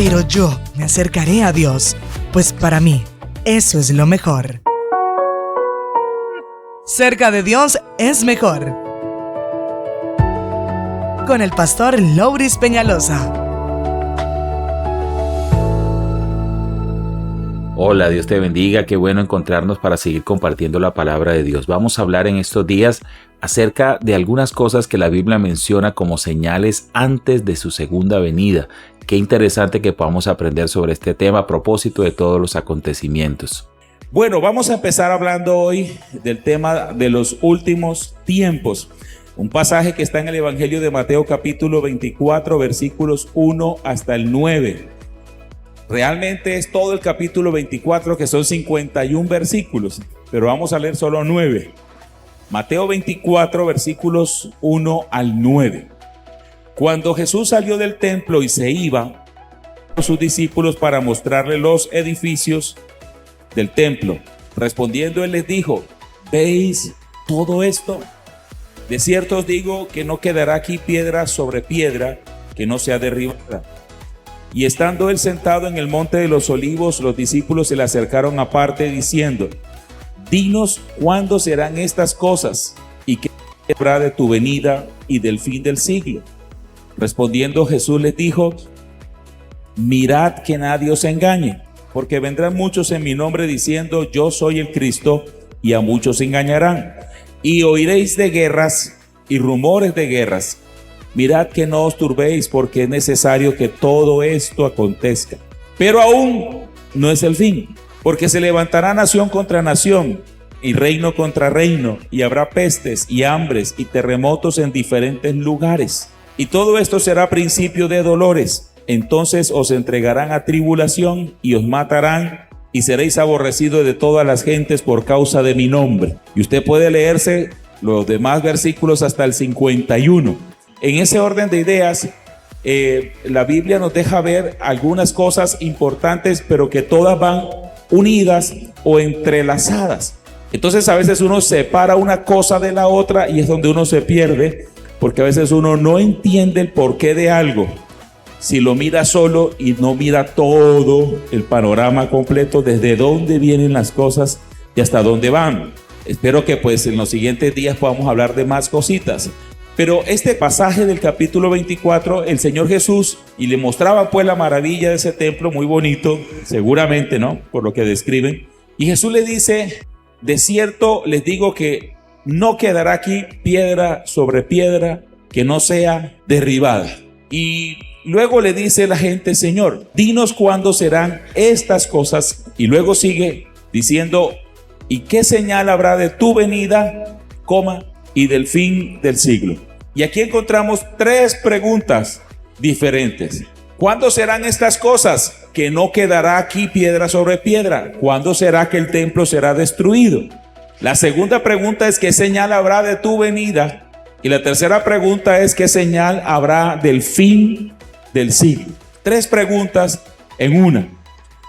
pero yo me acercaré a Dios, pues para mí eso es lo mejor. Cerca de Dios es mejor. Con el pastor Louris Peñalosa. Hola, Dios te bendiga, qué bueno encontrarnos para seguir compartiendo la palabra de Dios. Vamos a hablar en estos días acerca de algunas cosas que la Biblia menciona como señales antes de su segunda venida. Qué interesante que podamos aprender sobre este tema a propósito de todos los acontecimientos. Bueno, vamos a empezar hablando hoy del tema de los últimos tiempos. Un pasaje que está en el Evangelio de Mateo capítulo 24, versículos 1 hasta el 9. Realmente es todo el capítulo 24, que son 51 versículos, pero vamos a leer solo 9. Mateo 24, versículos 1 al 9. Cuando Jesús salió del templo y se iba a sus discípulos para mostrarle los edificios del templo, respondiendo él les dijo: ¿veis todo esto? De cierto os digo que no quedará aquí piedra sobre piedra que no sea derribada. Y estando él sentado en el monte de los olivos, los discípulos se le acercaron aparte diciendo: dinos cuándo serán estas cosas y qué habrá de tu venida y del fin del siglo. Respondiendo Jesús les dijo: mirad que nadie os engañe, porque vendrán muchos en mi nombre diciendo: yo soy el Cristo, y a muchos engañarán. Y oiréis de guerras y rumores de guerras. Mirad que no os turbéis, porque es necesario que todo esto acontezca. Pero aún no es el fin, porque se levantará nación contra nación y reino contra reino, y habrá pestes y hambres y terremotos en diferentes lugares. Y todo esto será principio de dolores. Entonces os entregarán a tribulación y os matarán, y seréis aborrecidos de todas las gentes por causa de mi nombre. Y usted puede leerse los demás versículos hasta el 51. En ese orden de ideas, la Biblia nos deja ver algunas cosas importantes, pero que todas van unidas o entrelazadas. Entonces a veces uno separa una cosa de la otra y es donde uno se pierde, porque a veces uno no entiende el porqué de algo. Si lo mira solo y no mira todo el panorama completo, desde dónde vienen las cosas y hasta dónde van. Espero que pues en los siguientes días podamos hablar de más cositas. Pero este pasaje del capítulo 24, el Señor Jesús, y le mostraba pues la maravilla de ese templo, muy bonito, seguramente, ¿no? Por lo que describen. Y Jesús le dice: de cierto les digo que no quedará aquí piedra sobre piedra que no sea derribada. Y luego le dice la gente: Señor, dinos cuándo serán estas cosas. Y luego sigue diciendo: ¿y qué señal habrá de tu venida, y del fin del siglo? Y aquí encontramos tres preguntas diferentes. ¿Cuándo serán estas cosas? Que no quedará aquí piedra sobre piedra. ¿Cuándo será que el templo será destruido? La segunda pregunta es: ¿qué señal habrá de tu venida? Y la tercera pregunta es: ¿qué señal habrá del fin del siglo? Tres preguntas en una.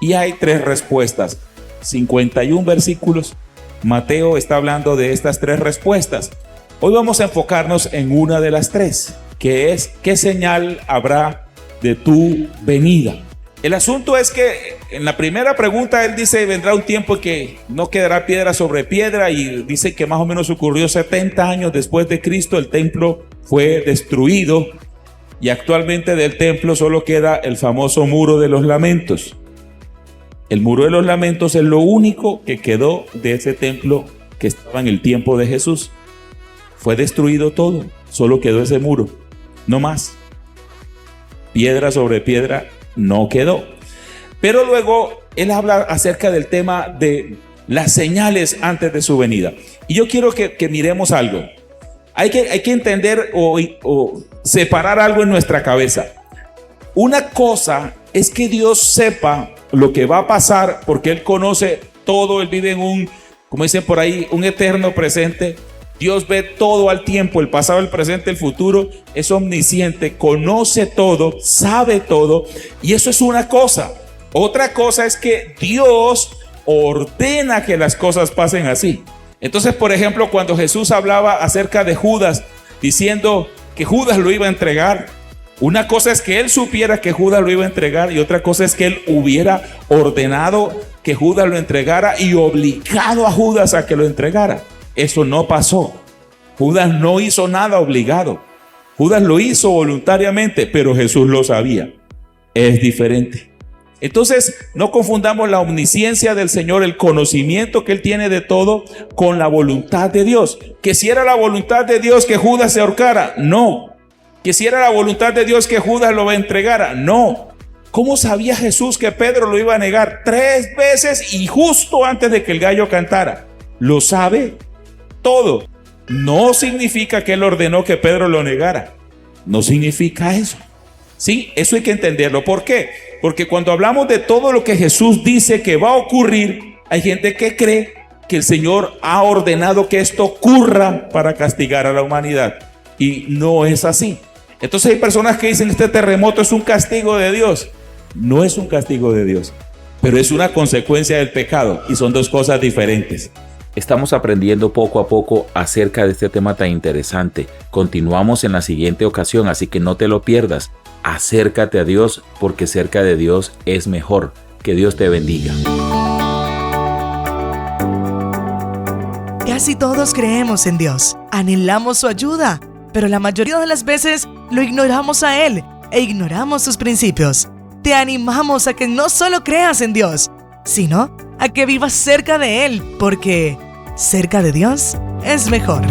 Y hay tres respuestas. 51 versículos. Mateo está hablando de estas tres respuestas. Hoy vamos a enfocarnos en una de las tres, que es: ¿qué señal habrá de tu venida? El asunto es que en la primera pregunta él dice: vendrá un tiempo en que no quedará piedra sobre piedra, y dice que más o menos ocurrió 70 años después de Cristo. El templo fue destruido y actualmente del templo solo queda el famoso muro de los lamentos. El muro de los lamentos es lo único que quedó de ese templo que estaba en el tiempo de Jesús. Fue destruido todo, solo quedó ese muro, no más. Piedra sobre piedra no quedó. Pero luego él habla acerca del tema de las señales antes de su venida. Y yo quiero que miremos algo. Hay que entender o separar algo en nuestra cabeza. Una cosa es que Dios sepa lo que va a pasar, porque Él conoce todo. Él vive en un, como dicen por ahí, un eterno presente. Dios ve todo al tiempo, el pasado, el presente, el futuro. Es omnisciente, conoce todo, sabe todo. Y eso es una cosa. Otra cosa es que Dios ordena que las cosas pasen así. Entonces, por ejemplo, cuando Jesús hablaba acerca de Judas, diciendo que Judas lo iba a entregar, Una cosa es que él supiera que Judas lo iba a entregar y otra cosa es que él hubiera ordenado que Judas lo entregara y obligado a Judas a que lo entregara. Eso no pasó. Judas no hizo nada obligado. Judas lo hizo voluntariamente, pero Jesús lo sabía. Es diferente. Entonces, no confundamos la omnisciencia del Señor, el conocimiento que Él tiene de todo, con la voluntad de Dios. Que si era la voluntad de Dios que Judas se ahorcara, no. Que si era la voluntad de Dios que Judas lo entregara, no. ¿Cómo sabía Jesús que Pedro lo iba a negar 3 veces y justo antes de que el gallo cantara? Lo sabe todo. No significa que Él ordenó que Pedro lo negara. No significa eso. Sí, eso hay que entenderlo. ¿Por qué? Porque cuando hablamos de todo lo que Jesús dice que va a ocurrir, hay gente que cree que el Señor ha ordenado que esto ocurra para castigar a la humanidad. Y no es así. Entonces hay personas que dicen que este terremoto es un castigo de Dios. No es un castigo de Dios, pero es una consecuencia del pecado y son 2 cosas diferentes. Estamos aprendiendo poco a poco acerca de este tema tan interesante. Continuamos en la siguiente ocasión, así que no te lo pierdas. Acércate a Dios porque cerca de Dios es mejor. Que Dios te bendiga. Casi todos creemos en Dios, anhelamos su ayuda, pero la mayoría de las veces lo ignoramos a Él e ignoramos sus principios. Te animamos a que no solo creas en Dios, sino a que vivas cerca de Él, porque cerca de Dios es mejor.